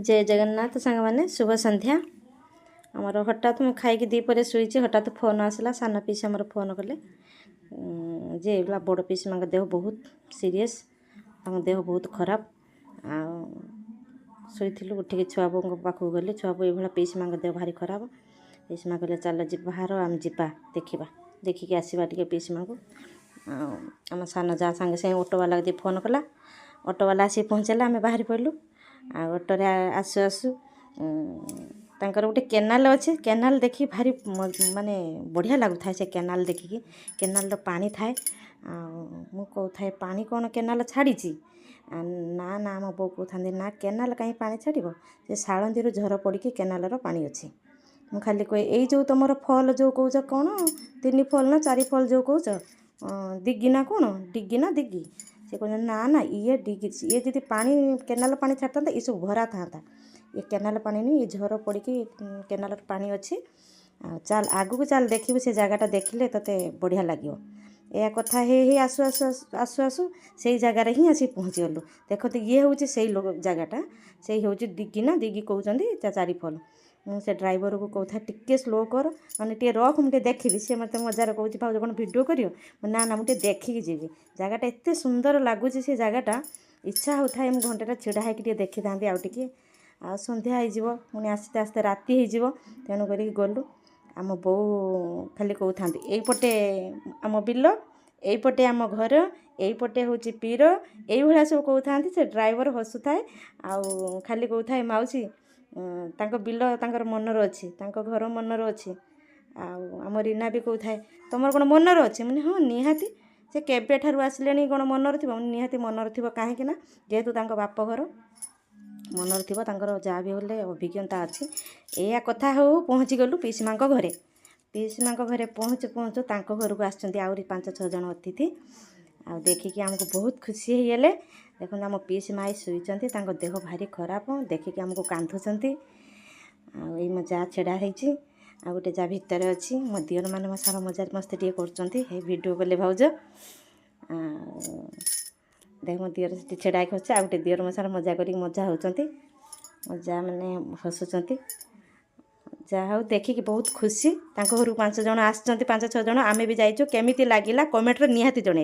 जय जगन्नाथ सांग मैंने शुभ संध्या। आमर हठात मुझे खाई दीपर शुई हठात फोन आसला सान पीसी आमर फोन कले जे बड़ पीसी माँ देह बहुत सीरीयस देह बहुत खराब शुई उठिक छुआ बो पाखक गली छुआ बो ये पीसी माँ देह भारी खराब। पीसी माँ कहले चल जी बाहर आम जा देखा देखिकी आसवा टे पीसी माँ को आम सान जा सागे सागे ऑटो वाला दी फोन कला ऑटो वाला आसी पहुँचला आम बाहरी पड़लु ऑटोरे आसु आसु तांकर गोटे केनाल अच्छे केनाल देखी भारी माने बढ़िया लगुता से केनाल देखिकी केनाल पानी थाए मु कहूए पानी कौन केनाल छाड़ी ना ना आम बो कहते ना केनाल कहीं पानी छाड़ से शालंदी झर पड़ी केनाल पानी अच्छी मु खाली कहे यही जो तुम फल जो कौच कौन 3 फल ना 4 फल जो कौच दिग्गी ना कौन डिग्गी ना दिग्गी से कहते ना ना ये डिग्गी ये जी पानी केनाल पानी छाड़ता ये सब भरा था ये केनाल पानी नहीं ये झर पड़ी केनाल पानी अच्छी चल आगु को चल देखिए से जगटा देखले तोते बढ़िया लगे या कथा हे आसु आसु आसु आसु से जगार ही आसी पहुँची गलु देख तो ये हूँ से जगटा से हूँ दिग्गी ना दिग्गी कहते 4 फल मुझे ड्राइवर को कहता टिके स्लो कर मैंने टे रख मुझे देखी सी मत मजार कौच भाज कौन भिड कर ना ना मुझे देखिकी जी जगटा एत सुंदर लगुच से जगटा इच्छा होता है मुझे घंटा छिड़ा होकर देखी था आउ टे आ सन्ध्या हो पुणी आस्ते आस्ते राति हो तेणुक गलु आम बो खाली कहता यहीपटे आम बिल यहीपटे आम घर यहीपटे हूँ पीर यही सब कहता से ड्राइवर हसुए आउ खाली कहता है माउसी तांको बिल तांकर मनर अच्छी तांको घर मनर अच्छी आम रीना भी कहता तुम कौन मनर अच्छे मैंने हाँ निहाती से केबे ठारू आसिले कौन मनर थी निहाती मनर थी कहीं जेहेतु तांको बाप घर मनर थी जहाँ भी होले अभिज्ञता अच्छी या कथा हो पहुँची गलु पीसी माँ घरे पीसी माँ घरे पहुँचु पहुँचु तांको घर को आसुँच आहरी 5-6 जन अतिथि आ देखिकी आमको बहुत खुशी होगले देखो आम पीसी माँ शुईचंती देह भारी खराब देखिकी आमको कांदुंट आई मो जा छेड़ा होती आ गोटे जा भितर अच्छी मो दियर मैंने मो सारा मजार मस्ती टे कर भिडियो कले भाउज देख मो दियर से छेड़ा अच्छे आ गोटे दियर मो सारा मजा कर मजा होती मजा मैंने हसुँच जहा हो देखिकी बहुत खुशी घर 5 जन आस 5-6 जन आमे भी जाइचु केमिति लागिला कमेंट रे निहाती जणे।